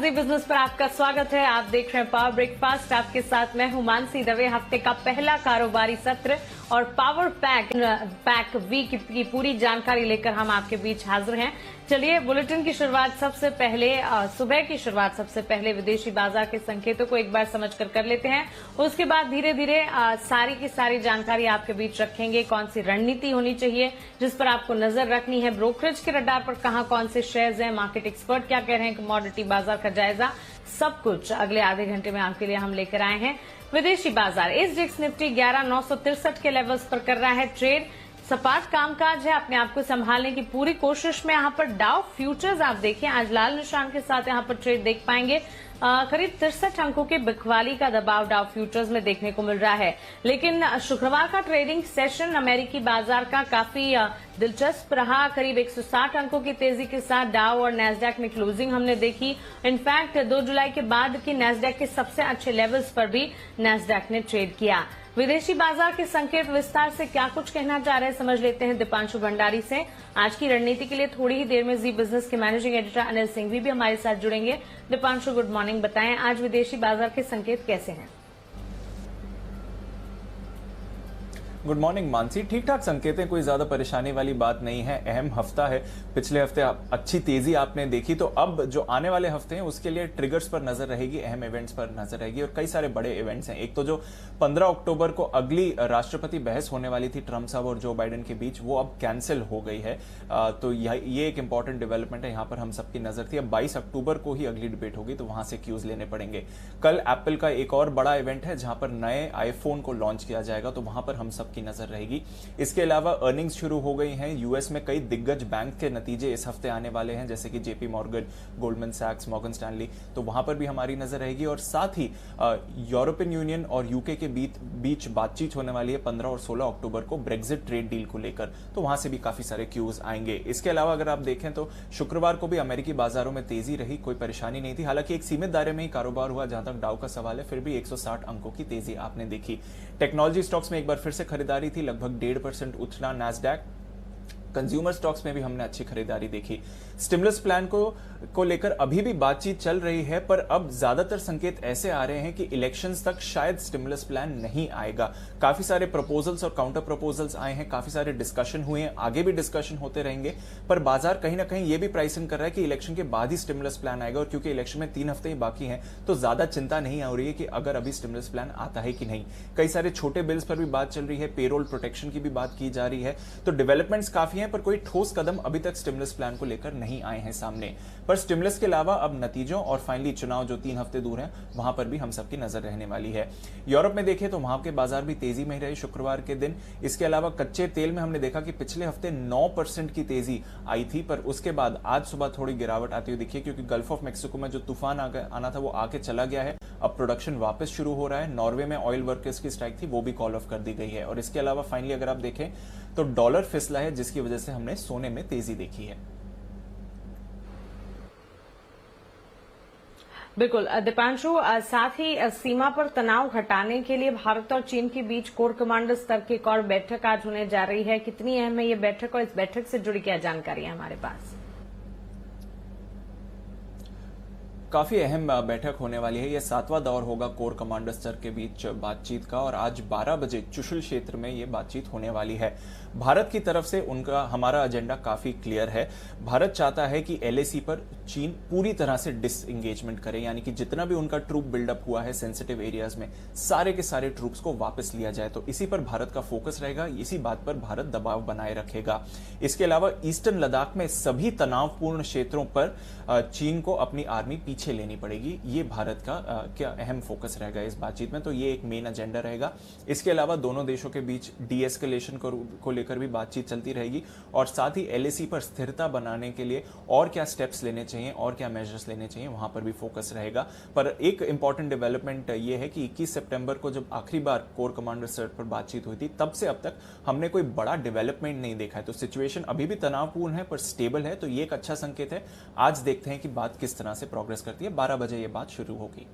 जी business पर आपका स्वागत है। आप देख रहे हैं पावर ब्रेकफास्ट। आपके साथ मैं हूं मानसी दवे। हफ्ते का पहला कारोबारी सत्र और पावर पैक वीक की पूरी जानकारी लेकर हम आपके बीच हाजिर हैं। चलिए बुलेटिन की शुरुआत सबसे पहले सुबह की शुरुआत सबसे पहले विदेशी बाजार के संकेतों को एक बार समझकर कर लेते हैं। उसके बाद धीरे धीरे सारी की सारी जानकारी आपके बीच रखेंगे। कौन सी रणनीति होनी चाहिए जिस पर आपको नजर रखनी है, ब्रोकरेज के रडार पर कहां कौन से शेयर्स हैं, मार्केट एक्सपर्ट क्या कह रहे हैं, कमोडिटी बाजार का जायजा, सब कुछ अगले आधे घंटे में आपके लिए हम लेकर आए हैं। विदेशी बाजार एसजीएक्स निफ्टी 11,963 के लेवल्स पर कर रहा है ट्रेड। सपाट कामकाज है, अपने आप को संभालने की पूरी कोशिश में। यहाँ पर डाउ फ्यूचर्स आप देखिए आज लाल निशान के साथ यहाँ पर ट्रेड देख पाएंगे। करीब 63 अंकों के बिकवाली का दबाव डाउ फ्यूचर्स में देखने को मिल रहा है। लेकिन शुक्रवार का ट्रेडिंग सेशन अमेरिकी बाजार का काफी दिलचस्प रहा। करीब 160 अंकों की तेजी के साथ डाउ और नैस्डैक में क्लोजिंग हमने देखी। इनफैक्ट 2 जुलाई के बाद की नैस्डैक के सबसे अच्छे लेवल्स पर भी नैस्डैक ने ट्रेड किया। विदेशी बाजार के संकेत विस्तार से क्या कुछ कहना चाह रहे हैं समझ लेते हैं दीपांशु भंडारी से। आज की रणनीति के लिए थोड़ी ही देर में जी बिजनेस के मैनेजिंग एडिटर अनिल सिंघवी भी हमारे साथ जुड़ेंगे। दीपांशु गुड मॉर्निंग, बताएं आज विदेशी बाजार के संकेत कैसे हैं? गुड मॉर्निंग मानसी, ठीक ठाक संकेत हैं, कोई ज्यादा परेशानी वाली बात नहीं है। अहम हफ्ता है, पिछले हफ्ते अच्छी तेजी आपने देखी, तो अब जो आने वाले हफ्ते हैं उसके लिए ट्रिगर्स पर नजर रहेगी, अहम इवेंट्स पर नजर रहेगी और कई सारे बड़े इवेंट्स हैं। एक तो जो 15 अक्टूबर को अगली राष्ट्रपति बहस होने वाली थी ट्रंप साहब और जो बाइडेन के बीच, वो अब कैंसिल हो गई है। तो ये एक इंपॉर्टेंट डेवलपमेंट है, यहाँ पर हम सबकी नजर थी। अब 22 अक्टूबर को ही अगली डिबेट होगी, तो वहां से क्यूज लेने पड़ेंगे। कल एप्पल का एक और बड़ा इवेंट है जहां पर नए आईफोन को लॉन्च किया जाएगा, तो वहां पर हम सबकी नजर रहेगी। इसके अलावा अर्निंग्स शुरू हो गई हैं। यूएस में कई दिग्गज बैंक के नतीजे इस हफ्ते आने वाले हैं, जैसे कि जेपी मॉर्गन, गोल्डमैन सैक्स, मॉर्गन स्टैनली, तो वहां पर भी हमारी नजर रहेगी। और साथ ही यूरोपियन यूनियन और यूके के बीच बातचीत होने वाली है 15 और 16 अक्टूबर को ब्रेक्जिट ट्रेड डील को लेकर, तो वहां से भी काफी सारे क्यूज आएंगे। इसके अलावा अगर आप देखें तो शुक्रवार को भी अमेरिकी बाजारों में तेजी रही, कोई परेशानी नहीं थी। हालांकि एक सीमित दायरे में ही कारोबार हुआ जहां तक डाउ का सवाल है, फिर भी 160 अंकों की तेजी आपने देखी। टेक्नोलॉजी स्टॉक्स में एक बार फिर से खरीदारी थी, लगभग 1.5% उछला नैस्डैक। कंज्यूमर स्टॉक्स में भी हमने अच्छी खरीदारी देखी। स्टिमुलस प्लान को लेकर अभी भी बातचीत चल रही है, पर अब ज्यादातर संकेत ऐसे आ रहे हैं कि इलेक्शंस तक शायद स्टिमुलस प्लान नहीं आएगा। काफी सारे प्रपोजल्स और काउंटर प्रपोजल्स आए हैं, काफी सारे डिस्कशन हुए हैं, आगे भी डिस्कशन होते रहेंगे, पर बाजार कहीं ना कहीं ये भी प्राइसिंग कर रहा है कि इलेक्शन के बाद ही स्टिमुलस प्लान आएगा। और क्योंकि इलेक्शन में 3 हफ्ते ही बाकी हैं, तो ज्यादा चिंता नहीं हो रही है कि अगर अभी स्टिमुलस प्लान आता है कि नहीं। कई सारे छोटे बिल्स पर भी बात चल रही है, पेरोल प्रोटेक्शन की भी बात की जा रही है, तो डेवलपमेंट्स काफी हैं, पर कोई ठोस कदम अभी तक स्टिमुलस प्लान को लेकर नहीं आए हैं सामने। पर स्टिमुलस के अलावा अब नतीजों और फाइनली चुनाव जो 3 हफ्ते दूर हैं, वहां पर भी हम सबकी नजर रहने वाली है। यूरोप में देखें तो वहां के बाजार भी तेजी में ही रहे शुक्रवार के दिन। इसके अलावा कच्चे तेल में हमने देखा कि पिछले हफ्ते 9% की तेजी आई थी, पर उसके बाद आज सुबह थोड़ी गिरावट आती हुई दिखी, क्योंकि गल्फ ऑफ मेक्सिको में जो तूफान आना था वो आके चला गया है। अब प्रोडक्शन वापस शुरू हो रहा है। नॉर्वे में ऑयल वर्कर्स की स्ट्राइक थी, वो भी कॉल ऑफ कर दी गई है। और इसके अलावा फाइनली अगर आप देखें तो डॉलर फिसला है, जिसकी वजह से हमने सोने में तेजी देखी है। बिल्कुल दीपांशु, साथ ही सीमा पर तनाव घटाने के लिए भारत और चीन के बीच कोर कमांडर स्तर की एक और बैठक आज होने जा रही है। कितनी अहम है ये बैठक और इस बैठक से जुड़ी क्या जानकारी है हमारे पास? काफी अहम बैठक होने वाली है। यह 7वां दौर होगा कोर कमांडर स्तर के बीच बातचीत का, और आज 12 बजे चुशुल क्षेत्र में यह बातचीत होने वाली है। भारत की तरफ से हमारा एजेंडा काफी क्लियर है। भारत चाहता है कि एलएसी पर चीन पूरी तरह से डिसएंगेजमेंट करे, यानी कि जितना भी उनका ट्रूप बिल्डअप हुआ है सेंसिटिव एरियाज में, सारे के सारे ट्रूप्स को वापस लिया जाए। तो इसी पर भारत का फोकस रहेगा, इसी बात पर भारत दबाव बनाए रखेगा। इसके अलावा ईस्टर्न लद्दाख में सभी तनावपूर्ण क्षेत्रों पर चीन को अपनी आर्मी पीछे लेनी पड़ेगी। ये भारत का क्या अहम फोकस रहेगा इस बातचीत में, तो ये एक मेन एजेंडा रहेगा। इसके अलावा दोनों देशों के बीच डीएस्केलेशन को लेकर भी बातचीत चलती रहेगी, और साथ ही एलएसी पर स्थिरता बनाने के लिए और क्या स्टेप्स लेने चाहिए और क्या मेजर्स लेने चाहिए, वहां पर भी फोकस रहेगा। पर एक इंपॉर्टेंट डेवलपमेंट ये है कि 21 सितंबर को जब आखिरी बार कोर कमांडर स्तर पर बातचीत हुई थी, तब से अब तक हमने कोई बड़ा डेवलपमेंट नहीं देखा है। तो सिचुएशन अभी भी तनावपूर्ण है पर स्टेबल है, तो ये एक अच्छा संकेत है। आज देखते हैं कि बात किस तरह से प्रोग्रेस करती है। 12 बजे ये बात शुरू होगी।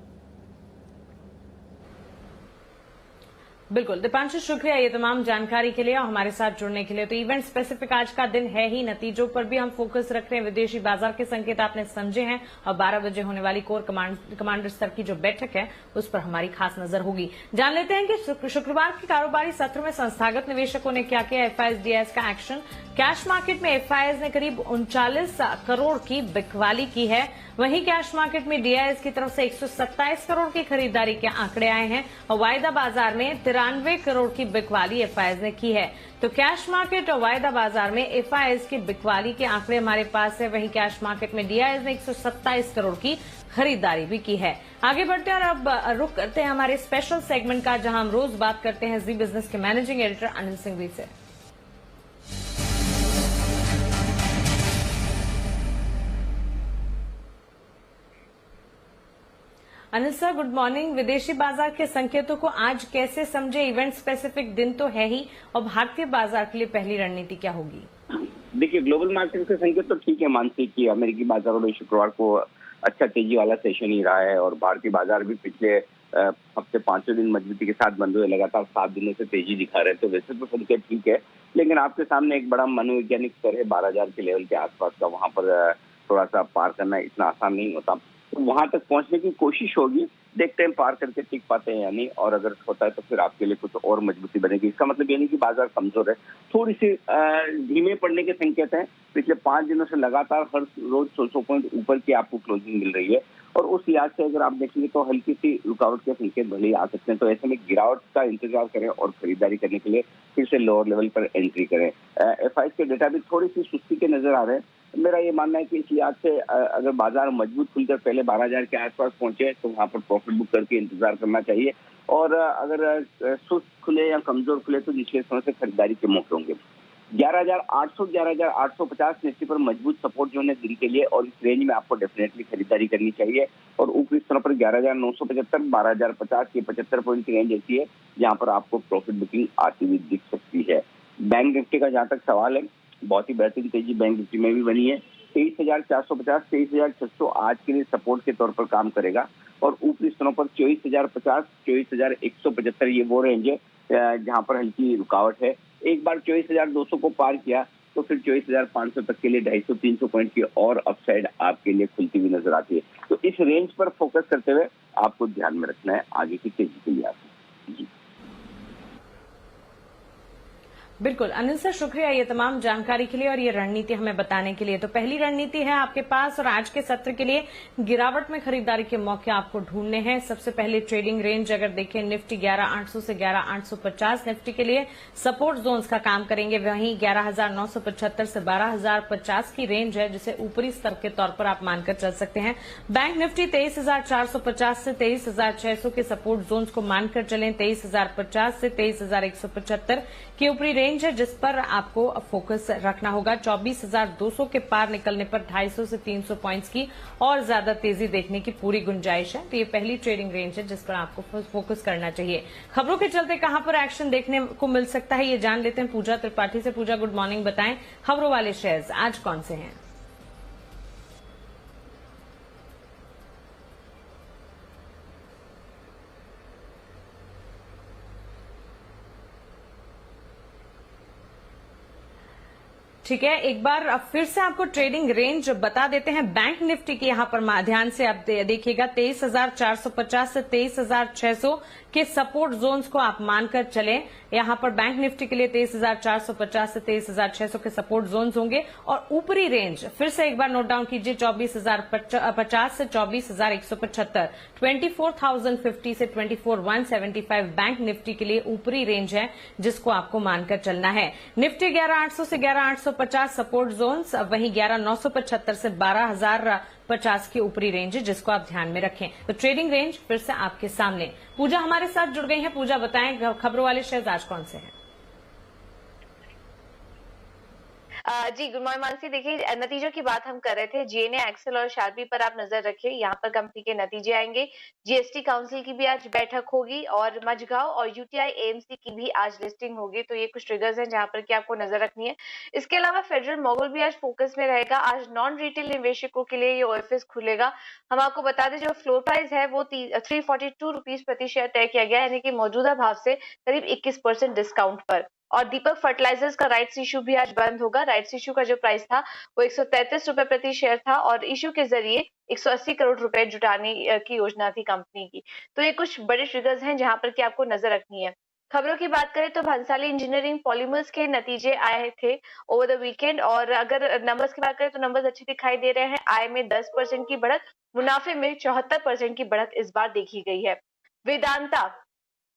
बिल्कुल दीपांशु, शुक्रिया ये तमाम जानकारी के लिए और हमारे साथ जुड़ने के लिए। तो इवेंट स्पेसिफिक आज का दिन है ही, नतीजों पर भी हम फोकस रख रहे हैं। विदेशी बाजार के संकेत आपने समझे हैं और 12 बजे होने वाली कोर कमांडर स्तर की जो बैठक है उस पर हमारी खास नजर होगी। जान लेते हैं कि शुक्रवार के कारोबारी सत्र में संस्थागत निवेशकों ने क्या किया। एफआईएस डीआईएस का एक्शन। कैश मार्केट में एफआईएस ने करीब 39 करोड़ की बिकवाली की है, वहीं कैश मार्केट में डीआईएस की तरफ से 127 करोड़ की खरीदारी के आंकड़े आए हैं और वायदा बाजार में 93 करोड़ की बिकवाली एफआईएस ने की है। तो कैश मार्केट और वायदा बाजार में एफआईएस की बिकवाली के आंकड़े हमारे पास है, वहीं कैश मार्केट में डीआईएस ने 127 करोड़ की खरीदारी भी की है। आगे बढ़ते हैं और अब रुक करते हैं हमारे स्पेशल सेगमेंट का, जहां हम रोज बात करते हैं जी बिजनेस के मैनेजिंग एडिटर अनिल सिंघवी से। Anil sir, good morning. विदेशी बाजार के संकेतों को आज कैसे समझे? इवेंट स्पेसिफिक दिन तो है ही, और भारतीय बाजार के लिए पहली रणनीति क्या होगी? देखिए, ग्लोबल मार्केट के संकेत तो ठीक है मानसी कि अमेरिकी बाजारों में शुक्रवार को अच्छा तेजी वाला सेशन ही रहा है और भारतीय बाजार भी पिछले हफ्ते 5 दिन मजबूती के साथ बंद हुए, लगातार 7 दिनों से तेजी दिखा रहे हैं। तो वैसे तो संकेत ठीक है, लेकिन आपके सामने एक बड़ा मनोवैज्ञानिक स्तर है 12,000 के लेवल के आसपास का, वहां पर थोड़ा सा पार करना इतना आसान नहीं होता। तो वहां तक पहुंचने की कोशिश होगी, देखते हैं पार करके टिक पाते हैं या नहीं, और अगर होता है तो फिर आपके लिए कुछ और मजबूती बनेगी। इसका मतलब ये नहीं कि बाजार कमजोर है, थोड़ी सी धीमे पड़ने के संकेत हैं। पिछले 5 दिनों से लगातार हर रोज 100 पॉइंट ऊपर की आपको क्लोजिंग मिल रही है, और उस लिहाज से अगर आप देखेंगे तो हल्की सी रुकावट के संकेत भले ही आ सकते हैं। तो ऐसे में गिरावट का इंतजार करें और खरीदारी करने के लिए फिर से लोअर लेवल पर एंट्री करें। एफआईएस के डेटा भी थोड़ी सी सुस्ती के नजर आ रहे हैं। मेरा ये मानना है कि इस लिहाज से अगर बाजार मजबूत खुलकर पहले 12,000 के आसपास पहुंचे तो वहां पर प्रॉफिट बुक करके इंतजार करना चाहिए, और अगर सुस्त खुले या कमजोर खुले तो निचले समय से खरीदारी के मौके होंगे। 11,800 11,850 निफ्टी पर मजबूत सपोर्ट जोन है दिन के लिए, और इस रेंज में आपको डेफिनेटली खरीदारी करनी चाहिए। और ऊपरी स्तरों पर 11,975 12,050 की 75 पॉइंट की रेंज ऐसी है जहां पर आपको प्रॉफिट बुकिंग आती हुई दिख सकती है। बैंक निफ्टी का जहां तक सवाल है, बहुत ही बेहतरीन तेजी बैंक निफ्टी में भी बनी है। 23,450 23,600 आज के लिए सपोर्ट के तौर पर काम करेगा, और ऊपरी स्तरों पर 24,050 24,175 ये वो रेंज है जहां पर हल्की रुकावट है। एक बार 24,200 को पार किया तो फिर 24,500 तक के लिए 250-300 पॉइंट की और अपसाइड आपके लिए खुलती हुई नजर आती है। तो इस रेंज पर फोकस करते हुए आपको ध्यान में रखना है आगे की तेजी के लिए आपको। जी बिल्कुल अनिल सर, शुक्रिया ये तमाम जानकारी के लिए और ये रणनीति हमें बताने के लिए। तो पहली रणनीति है आपके पास, और आज के सत्र के लिए गिरावट में खरीदारी के मौके आपको ढूंढने हैं। सबसे पहले ट्रेडिंग रेंज अगर देखें, निफ्टी 11,800 से 11,850 निफ्टी के लिए सपोर्ट जोन्स का काम करेंगे, वहीं 11,975 से 12,050 की रेंज है जिसे ऊपरी स्तर के तौर पर आप मानकर चल सकते हैं। बैंक निफ्टी 23,450 से 23,600 के सपोर्ट जोन्स को मानकर चलें। 23,050 से 23,175 की ऊपरी रेंज है जिस पर आपको फोकस रखना होगा। 24,200 के पार निकलने पर 250 से 300 पॉइंट्स की और ज्यादा तेजी देखने की पूरी गुंजाइश है। तो ये पहली ट्रेडिंग रेंज है जिस पर आपको फोकस करना चाहिए। खबरों के चलते कहां पर एक्शन देखने को मिल सकता है ये जान लेते हैं पूजा त्रिपाठी से। पूजा, गुड मॉर्निंग, बताएं खबरों वाले शेयर्स आज कौन से हैं? ठीक है, एक बार फिर से आपको ट्रेडिंग रेंज बता देते हैं। बैंक निफ्टी की यहां पर ध्यान से आप देखिएगा, 23,450 से 23,600 के सपोर्ट जोन्स को आप मानकर चलें। यहां पर बैंक निफ्टी के लिए 23,450 से 23,600 के सपोर्ट जोन्स होंगे, और ऊपरी रेंज फिर से एक बार नोट डाउन कीजिए, 24,050 से 24,175, 24,050 से 24,175 बैंक निफ्टी के लिए ऊपरी रेंज है जिसको आपको मानकर चलना है। निफ्टी 11,800 से 11,850 सपोर्ट जोन्स, वहीं 11,975 से 12,050 की ऊपरी रेंज है जिसको आप ध्यान में रखें। तो ट्रेडिंग रेंज फिर से आपके सामने। पूजा हमारे साथ जुड़ गई हैं। पूजा, बताएं खबरों वाले शेयर आज कौन से हैं? जी, गुड मॉर्निंग मानसी। देखिए, नतीजों की बात हम कर रहे थे। जीएनए, एक्सेल और शारबी पर आप नजर रखिए। यहाँ पर कंपनी के नतीजे आएंगे। जीएसटी काउंसिल की भी आज बैठक होगी और मझगांव और यूटीआई एएमसी की भी आज लिस्टिंग होगी। तो ये कुछ ट्रिगर्स हैं जहां पर कि आपको नजर रखनी है। इसके अलावा फेडरल मोगल भी आज फोकस में रहेगा। आज नॉन रिटेल निवेशकों के लिए ये ओएफएस खुलेगा। हम आपको बता दें, जो फ्लोर प्राइस है वो 342 रुपीज प्रति शेयर तय किया गया, यानी कि मौजूदा भाव से करीब 21% डिस्काउंट पर। और दीपक फर्टिलाइजर्स का राइट्स इशू भी आज बंद होगा। राइट्स इशू का जो प्राइस था वो 133 रुपए प्रति शेयर था और इशू के जरिए 180 करोड़ रुपए जुटाने की योजना थी कंपनी की। तो ये कुछ बड़े ट्रिगर्स हैं जहां पर कि आपको नजर रखनी है। खबरों की बात करें तो भंसाली इंजीनियरिंग पॉलीमर्स के नतीजे आए थे ओवर द वीकेंड, और अगर नंबर्स की बात करें तो नंबर्स अच्छे दिखाई दे रहे हैं। आय में 10% की बढ़त, मुनाफे में 74% की बढ़त इस बार देखी गई है। वेदांता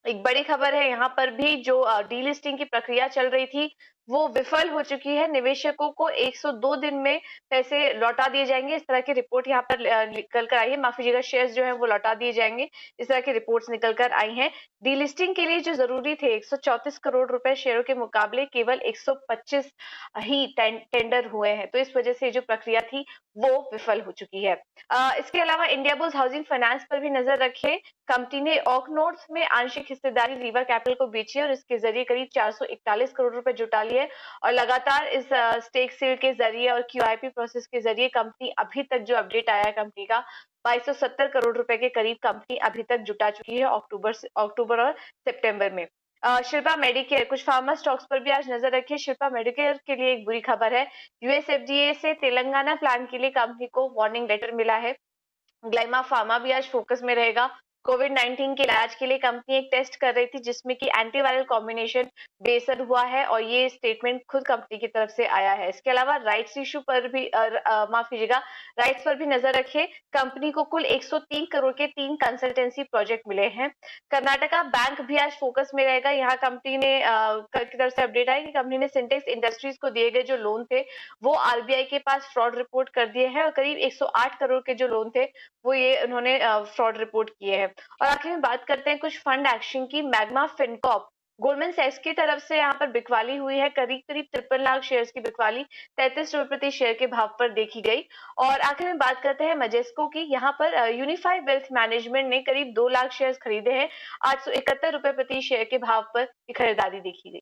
एक बड़ी खबर है। यहाँ पर भी जो डीलिस्टिंग की प्रक्रिया चल रही थी वो विफल हो चुकी है। निवेशकों को 102 दिन में पैसे लौटा दिए जाएंगे, इस तरह की रिपोर्ट यहाँ पर निकल कर आई है। माफ कीजिएगा, शेयर्स जो है वो लौटा दिए जाएंगे, इस तरह की रिपोर्ट्स निकल कर आई हैं। डीलिस्टिंग के लिए जो जरूरी थे 134 करोड़ रुपए शेयरों के मुकाबले केवल 125 ही टेंडर हुए हैं। तो इस वजह से जो प्रक्रिया थी वो विफल हो चुकी है। इसके अलावा इंडियाबुल्स हाउसिंग फाइनेंस पर भी नजर रखें। कंपनी ने ऑकनोट्स में आंशिक हिस्सेदारी रीवा कैपिटल को बेची है और इसके जरिए करीब 441 करोड़ रुपए जुटा लिए। और लगातार इस स्टेक सेल के जरिए और क्यूआईपी प्रोसेस के जरिए कंपनी अभी तक जो अपडेट आया है कंपनी का 2270 करोड़ रुपए के करीब कंपनी अभी तक जुटा चुकी है अक्टूबर और सितंबर में। शिल्पा मेडिकेयर, कुछ फार्मा स्टॉक्स पर भी आज नजर रखिए। शिल्पा मेडिकेयर के लिए एक बुरी खबर है। यूएसएफडीए से तेलंगाना प्लान के लिए कंपनी को वार्निंग लेटर मिला है। ग्लाइमा फार्मा भी आज फोकस में रहेगा। कोविड-19 के इलाज के लिए कंपनी एक टेस्ट कर रही थी जिसमें कि एंटीवायरल कॉम्बिनेशन बेअसर हुआ है और ये स्टेटमेंट खुद कंपनी की तरफ से आया है। इसके अलावा राइट्स इशू पर भी माफ कीजिएगा, राइट्स पर भी नजर रखिए। कंपनी को कुल 103 करोड़ के 3 कंसल्टेंसी प्रोजेक्ट मिले हैं। कर्नाटका बैंक भी आज फोकस में रहेगा। यहाँ कंपनी ने की तरफ से अपडेट आई कि कंपनी ने सिंटेक्स इंडस्ट्रीज को दिए गए जो लोन थे वो आरबीआई के पास फ्रॉड रिपोर्ट कर दिए हैं और करीब 108 करोड़ के जो लोन थे वो ये उन्होंने फ्रॉड रिपोर्ट किए हैं। और आखिर में बात करते हैं कुछ फंड एक्शन की। मैग्मा फिनकॉर्प, गोल्डमैन सैक्स की तरफ से यहाँ पर बिकवाली हुई है। करीब 53 लाख शेयर्स की बिकवाली 33 रुपए प्रति शेयर के भाव पर देखी गई। और आखिर में बात करते हैं मजेस्को की। यहाँ पर यूनिफाइड वेल्थ मैनेजमेंट ने करीब 2 लाख शेयर्स खरीदे हैं। 871 रुपए प्रति शेयर के भाव पर खरीदारी देखी गई।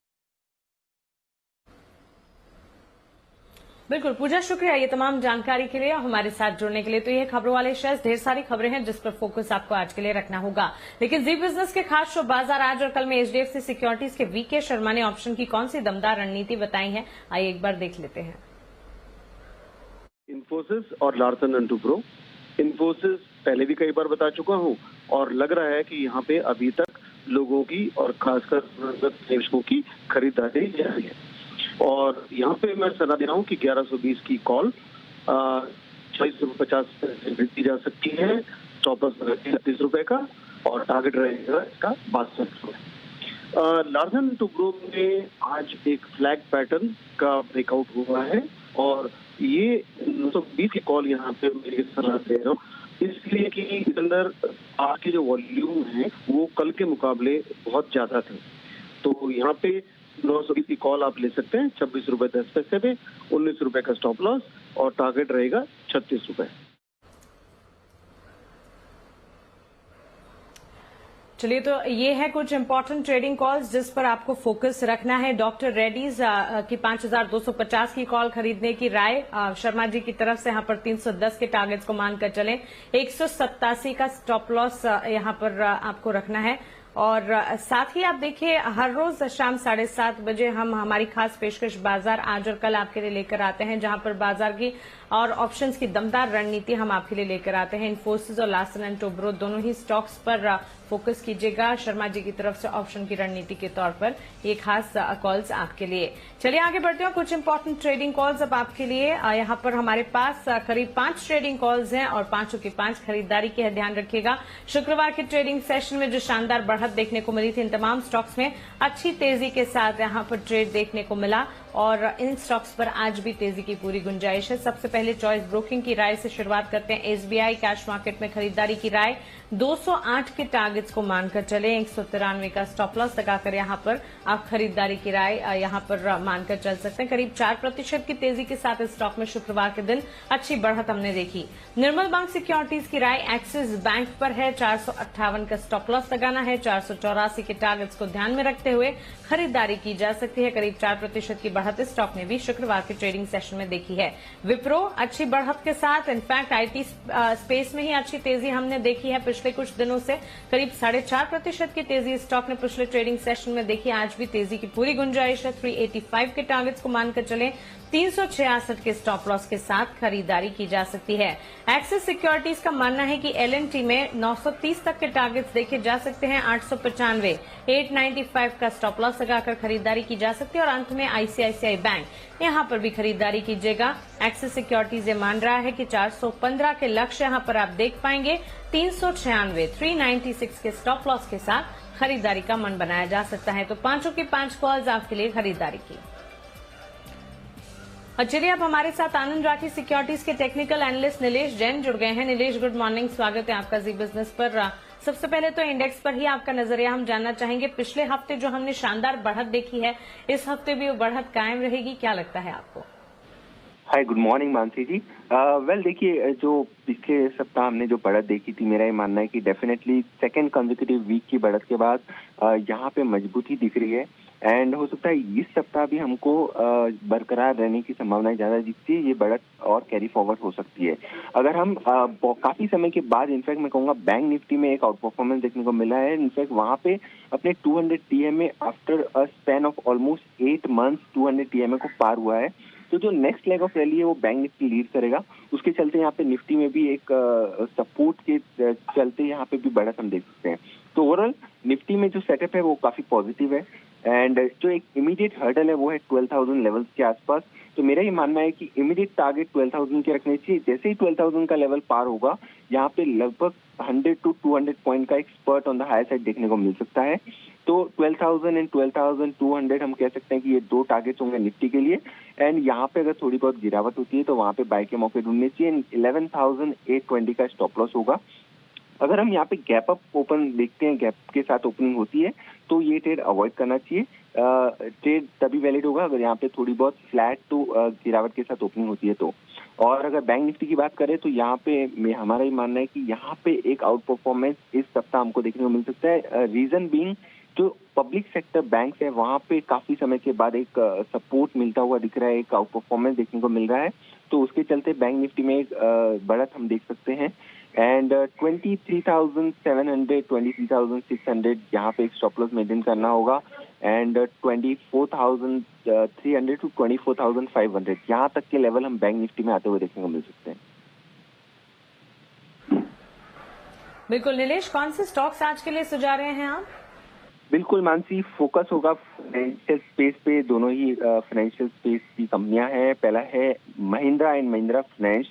बिल्कुल पूजा, शुक्रिया ये तमाम जानकारी के लिए और हमारे साथ जुड़ने के लिए। तो ये खबरों वाले शेयर्स, ढेर सारी खबरें हैं जिस पर फोकस आपको आज के लिए रखना होगा। लेकिन जी बिजनेस के खास शो बाजार आज और कल में एचडीएफसी सिक्योरिटीज के वीके शर्मा ने ऑप्शन की कौन सी दमदार रणनीति बताई है, आइए एक बार देख लेते हैं। इन्फोसिस और लार्सन एंड टुब्रो। इन्फोसिस पहले भी कई बार बता चुका हूं और लग रहा है कि यहाँ पे अभी तक लोगों की और खासकर निवेशकों की खरीदारी जारी है। और यहाँ पे मैं सलाह दे रहा हूँ कि 1120 की कॉल 4050 दी जा सकती है। स्टॉप लॉस 30 रुपए का और टारगेट रहेगा इसका 62 रुपए। लार्सन टुब्रो में आज एक फ्लैग पैटर्न का ब्रेकआउट हुआ है और ये 920 की कॉल यहाँ पे मेरी सलाह दे रहा हूँ इसलिए कि इसके अंदर आज के जो वॉल्यूम है वो कल के मुकाबले बहुत ज्यादा थे। तो यहाँ पे 920 की कॉल आप ले सकते हैं 26 रुपए 10 पैसे पे, 19 रुपए का स्टॉप लॉस और टारगेट रहेगा 36 रुपए। चलिए, तो ये है कुछ इंपॉर्टेंट ट्रेडिंग कॉल्स जिस पर आपको फोकस रखना है। डॉक्टर रेड्डीज की 5250 की कॉल खरीदने की राय शर्मा जी की तरफ से। यहाँ पर 310 के टारगेट्स को मानकर चलें। 187 का स्टॉप लॉस यहाँ पर आपको रखना है। और साथ ही आप देखिए, हर रोज शाम 7:30 बजे हम हमारी खास पेशकश बाजार आज और कल आपके लिए लेकर आते हैं, जहां पर बाजार की और ऑप्शंस की दमदार रणनीति हम आपके लिए लेकर आते हैं। इन्फोसिस और लार्सन एंड टुब्रो दोनों ही स्टॉक्स पर फोकस कीजिएगा शर्मा जी की तरफ से ऑप्शन की रणनीति के तौर पर ये खास कॉल्स आपके लिए। चलिए आगे बढ़ते हैं, कुछ इंपॉर्टेंट ट्रेडिंग कॉल्स अब आपके लिए। यहाँ पर हमारे पास करीब 5 ट्रेडिंग कॉल्स हैं और 5 की 5 खरीदारी की है, ध्यान रखिएगा। शुक्रवार के ट्रेडिंग सेशन में जो शानदार बढ़त देखने को मिली थी, इन तमाम स्टॉक्स में अच्छी तेजी के साथ यहाँ पर ट्रेड देखने को मिला और इन स्टॉक्स पर आज भी तेजी की पूरी गुंजाइश है। सबसे पहले चॉइस ब्रोकिंग की राय से शुरुआत करते हैं। एसबीआई कैश मार्केट में खरीदारी की राय 208 के टारगेट्स को मानकर चले। 193 का स्टॉप लॉस लगाकर यहां पर आप खरीदारी की राय यहां पर मानकर चल सकते हैं। करीब 4% की तेजी के साथ इस स्टॉक में शुक्रवार के दिन अच्छी बढ़त हमने देखी। निर्मल बैंक सिक्योरिटीज की राय एक्सिस बैंक पर है। 458 का स्टॉप लॉस लगाना है। 484 के टारगेट्स को ध्यान में रखते हुए खरीदारी की जा सकती है। करीब 4% की बढ़त इस स्टॉक ने भी शुक्रवार के ट्रेडिंग सेशन में देखी है। विप्रो अच्छी बढ़त के साथ, इनफैक्ट आईटी स्पेस में ही अच्छी तेजी हमने देखी है पिछले कुछ दिनों से। करीब 4.5% की तेजी इस स्टॉक ने पिछले ट्रेडिंग सेशन में देखी। आज भी तेजी की पूरी गुंजाइश है। 385 के टारगेट्स को मानकर चले। 366 के स्टॉप लॉस के साथ खरीदारी की जा सकती है। एक्सिस सिक्योरिटीज का मानना है कि एलएनटी में 930 तक के टारगेट्स देखे जा सकते हैं। 895, 895 का स्टॉप लॉस लगाकर खरीदारी की जा सकती है। और अंत में आईसीआईसीआई बैंक, यहां पर भी खरीदारी कीजिएगा। एक्सिस सिक्योरिटीज ये मान रहा है कि 415 के लक्ष्य यहां पर आप देख पाएंगे। 396, 396 के स्टॉप लॉस के साथ खरीदारी का मन बनाया जा सकता है। तो पांचों के 5 कॉल्स आपके लिए खरीदारी की। और चलिए अब हमारे साथ आनंद राठी सिक्योरिटीज के टेक्निकल एनालिस्ट नीलेश जैन जुड़ गए हैं। नीलेश, गुड मॉर्निंग, स्वागत है आपका जी बिजनेस पर। सबसे पहले तो इंडेक्स पर ही आपका नजरिया हम जानना चाहेंगे। पिछले हफ्ते जो हमने शानदार बढ़त देखी है, इस हफ्ते भी वो बढ़त कायम रहेगी, क्या लगता है आपको? हाय, गुड मॉर्निंग मानसी जी। वेल देखिए, जो पिछले सप्ताह हमने जो बढ़त देखी थी, मेरा ये मानना है कि डेफिनेटली सेकेंड कंसेक्यूटिव वीक की बढ़त के बाद यहाँ पे मजबूती दिख रही है। एंड हो सकता है इस सप्ताह भी हमको बरकरार रहने की संभावना ज्यादा दिखती है। ये बढ़त और कैरी फॉरवर्ड हो सकती है। अगर हम काफी समय के बाद, इनफैक्ट मैं कहूँगा बैंक निफ्टी में एक आउट परफॉर्मेंस देखने को मिला है। इनफैक्ट वहाँ पे अपने 200 TMA after a span of almost 8 months 200 TMA को पार हुआ है। तो जो नेक्स्ट लेग ऑफ रैली है वो बैंक निफ्टी लीड करेगा। उसके चलते यहाँ पे निफ्टी में भी एक सपोर्ट के चलते यहाँ पे भी बढ़त हम देख सकते हैं। तो ओवरऑल निफ्टी में जो सेटअप है वो काफी पॉजिटिव है। एंड जो एक इमीडिएट हर्डल है वो है 12,000 लेवल्स के आसपास। तो मेरा ये मानना है कि इमीडिएट टारगेट 12,000 के रखने चाहिए। जैसे ही 12,000 का लेवल पार होगा, यहाँ पे लगभग 100 to 200 पॉइंट का एक spurt on the higher side देखने को मिल सकता है। तो 12,000 एंड 12,200 हम कह सकते हैं कि ये दो टारगेट्स होंगे निफ्टी के लिए। एंड यहाँ पे अगर थोड़ी बहुत गिरावट होती है तो वहाँ पे बाय के मौके ढूंढने चाहिए। 11,820 का स्टॉप लॉस होगा। अगर हम यहाँ पे गैप अप ओपन देखते हैं, गैप के साथ ओपनिंग होती है, तो ये ट्रेड अवॉइड करना चाहिए। ट्रेड तभी वैलिड होगा अगर यहाँ पे थोड़ी बहुत फ्लैट टू गिरावट के साथ ओपनिंग होती है तो। और अगर बैंक निफ्टी की बात करें तो यहाँ पे हमारा ही मानना है कि यहाँ पे एक आउट परफॉर्मेंस इस सप्ताह हमको देखने को मिल सकता है। रीजन बीइंग, जो पब्लिक सेक्टर बैंक है वहाँ पे काफी समय के बाद एक सपोर्ट मिलता हुआ दिख रहा है, एक आउट परफॉर्मेंस देखने को मिल रहा है। तो उसके चलते बैंक निफ्टी में एक बढ़त हम देख सकते हैं। एंड 23,700, 23,600 यहाँ पे एक स्टॉप लॉस मेंटेन करना होगा। एंड 24,300 टू 24,500 यहाँ तक के लेवल हम बैंक निफ्टी में आते हुए देखने को मिल सकते हैं। बिल्कुल नीलेश, कौन से स्टॉक्स आज के लिए सुझा रहे हैं आप? बिल्कुल मानसी, फोकस होगा फाइनेंशियल स्पेस पे। दोनों ही फाइनेंशियल स्पेस की कंपनियां हैं। पहला है महिंद्रा एंड महिंद्रा फाइनेंस।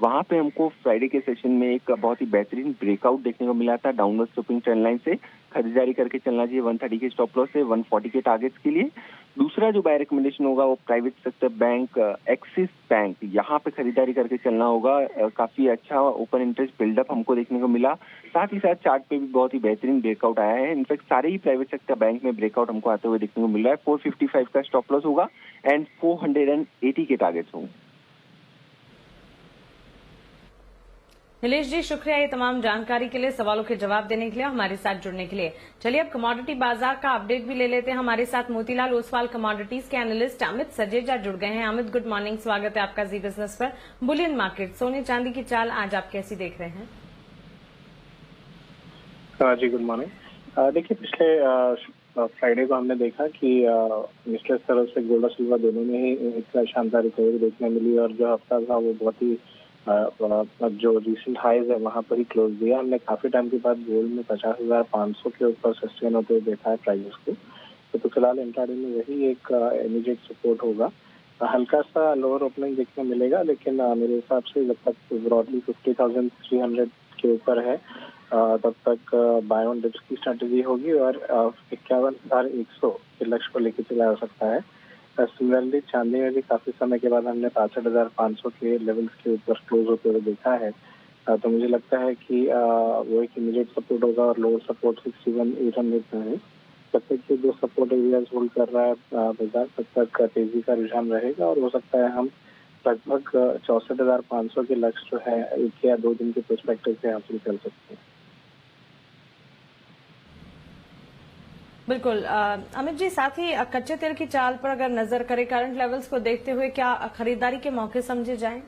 वहां पे हमको फ्राइडे के सेशन में एक बहुत ही बेहतरीन ब्रेकआउट देखने को मिला था डाउनवर्ड स्लोपिंग ट्रेंड लाइन से। खरीदारी करके चलना चाहिए 130 के स्टॉप लॉस से 140 के टारगेट्स के लिए। दूसरा जो बाय रिकमेंडेशन होगा वो private sector bank axis bank, यहाँ पे खरीदारी करके चलना होगा। काफी अच्छा ओपन इंटरेस्ट बिल्डअप हमको देखने को मिला। साथ ही साथ चार्ट पे भी बहुत ही बेहतरीन ब्रेकआउट आया है। इनफैक्ट सारे ही प्राइवेट सेक्टर बैंक में ब्रेकआउट हमको आते हुए देखने को मिल रहा है। 455 का स्टॉप लॉस होगा एंड 480 के टारगेट्स होंगे। नीलेश जी, शुक्रिया ये तमाम जानकारी के लिए, सवालों के जवाब देने के लिए, हमारे साथ जुड़ने के लिए। चलिए अब कमोडिटी बाजार का अपडेट भी ले लेते हैं। हमारे साथ मोतीलाल ओसवाल कमोडिटीज के एनालिस्ट अमित सजेजा जुड़ गए हैं। अमित, गुड मॉर्निंग, स्वागत है आपका जी बिजनेस पर। बुलियन मार्केट, सोने चांदी की चाल आज आप कैसी देख रहे हैं? जी गुड मॉर्निंग। देखिए, पिछले फ्राइडे को हमने देखा कि निचले स्तरों से गोल्ड और सिल्वर दोनों में ही एक शानदार रिकवरी देखने मिली और जो हफ्ता था वो बहुत ही जो रिसेंट हाईज है वहां पर ही क्लोज दिया। हमने काफी टाइम के बाद गोल्ड में 50,500 के ऊपर सस्टेन होते हुए देखा है प्राइसेस को। तो फिलहाल इंट्राडे में वही एक इमीडिएट सपोर्ट होगा। हल्का सा लोअर ओपनिंग देखने मिलेगा, लेकिन मेरे हिसाब से जब तक ब्रॉडली 50,300 के ऊपर है तब तक बाय ऑन डिप्स की स्ट्रेटेजी होगी और 51,100 के लक्ष्य को लेकर चला जा सकता है। सिमिलरली चांदी में भी काफी समय के बाद हमने 65,500 के लेवल्स के ऊपर क्लोज होते हुए देखा है। तो मुझे लगता है कि वो एक इमीडिएट सपोर्ट होगा और लोअर सपोर्ट 61,800 का है। तब तक ये दो सपोर्ट एरियाज होल्ड कर रहा है बाजार, तब तक तेजी का रुझान रहेगा और हो सकता है हम लगभग 64,500 के लक्ष्य जो है 1 या 2 दिन के पर्सपेक्टिव से हासिल कर सकते हैं। बिल्कुल अमित जी, साथ ही कच्चे तेल की चाल पर अगर नजर करें करंट लेवल्स को देखते हुए क्या खरीदारी के मौके समझे जाएं?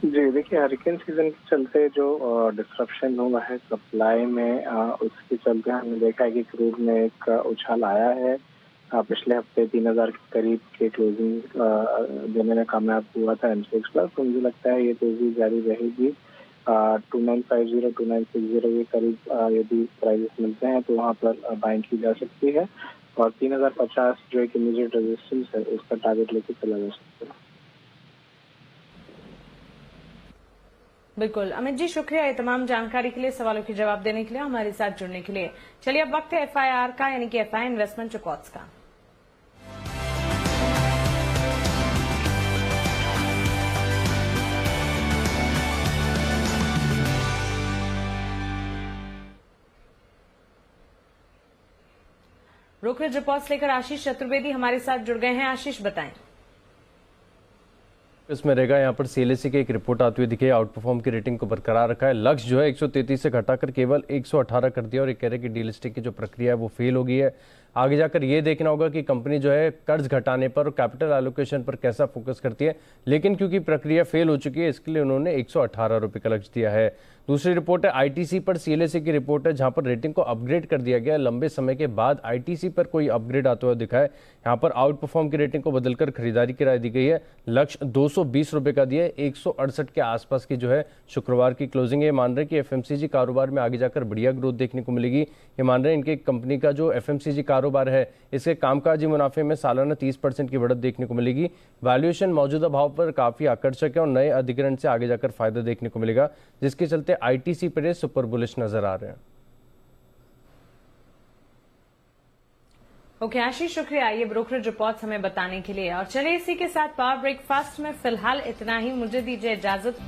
जी देखिए, हरिकेन सीजन के चलते जो डिस्ट्रप्शन हुआ है सप्लाई में, उसके चलते हमने देखा है कि क्रूड में एक उछाल आया है। पिछले हफ्ते 3,000 के करीब के क्लोजिंग देने में कामयाब हुआ था एमसीएक्स प्लस। तो मुझे लगता है ये तेजी जारी रहेगी। 2950 2960 के करीब यदि प्राइसेस मिलते हैं तो वहाँ पर बाइंग की जा सकती है और 3,050 जो एक इमीडिएट रेजिस्टेंस है उसका टारगेट लेके चला जा सकता है। बिल्कुल अमित जी, शुक्रिया ये तमाम जानकारी के लिए, सवालों के जवाब देने के लिए, हमारे साथ जुड़ने के लिए। चलिए अब वक्त है एफआईआर का, यानी कि एफआई इन्वेस्टमेंट रिपोर्ट्स का। ब्रोकरेज रिपोर्ट्स लेकर आशीष चतुर्वेदी हमारे साथ जुड़ गए हैं। आशीष, बताएं। इसमें रहेगा यहाँ पर सीएलएससी की एक रिपोर्ट आती हुई दिखी है। आउट परफॉर्म की रेटिंग को बरकरार रखा है। लक्ष्य जो है 133 से घटाकर केवल 118 कर दिया और ये कह रहे हैं कि डीलिस्टिंग की जो प्रक्रिया है वो फेल हो गई है। आगे जाकर ये देखना होगा कि कंपनी जो है कर्ज घटाने पर और कैपिटल एलोकेशन पर कैसा फोकस करती है, लेकिन क्योंकि प्रक्रिया फेल हो चुकी है इसके लिए उन्होंने 118 रुपये का लक्ष्य दिया है। दूसरी रिपोर्ट है आईटीसी पर, सीएलएससी की रिपोर्ट है जहां पर रेटिंग को अपग्रेड कर दिया गया। लंबे समय के बाद आईटीसी पर कोई अपग्रेड आता हुआ दिखा है। यहाँ पर आउट परफॉर्म की रेटिंग को बदलकर खरीदारी की राय दी गई है। लक्ष्य 220 रुपये का दिया है। 168 के आसपास की जो है शुक्रवार की क्लोजिंग है। ये मान रहे हैं कि एफएमसीजी कारोबार में आगे जाकर बढ़िया ग्रोथ देखने को मिलेगी। ये मान रहे हैं इनके कंपनी का जो एफएमसीजी कारोबार है इसके कामकाजी मुनाफे में सालाना 30% की बढ़त देखने को मिलेगी। वैल्यूएशन मौजूदा भाव पर काफी आकर्षक है और नए अधिग्रहण से आगे जाकर फायदा देखने को मिलेगा, जिसके चलते आईटीसी पर सुपर बुलिश नजर आ रहे हैं। ओके आशीष, शुक्रिया ये ब्रोकरेज रिपोर्ट्स हमें बताने के लिए। और चलिए इसी के साथ पावर ब्रेकफास्ट में फिलहाल इतना ही। मुझे दीजिए इजाजत।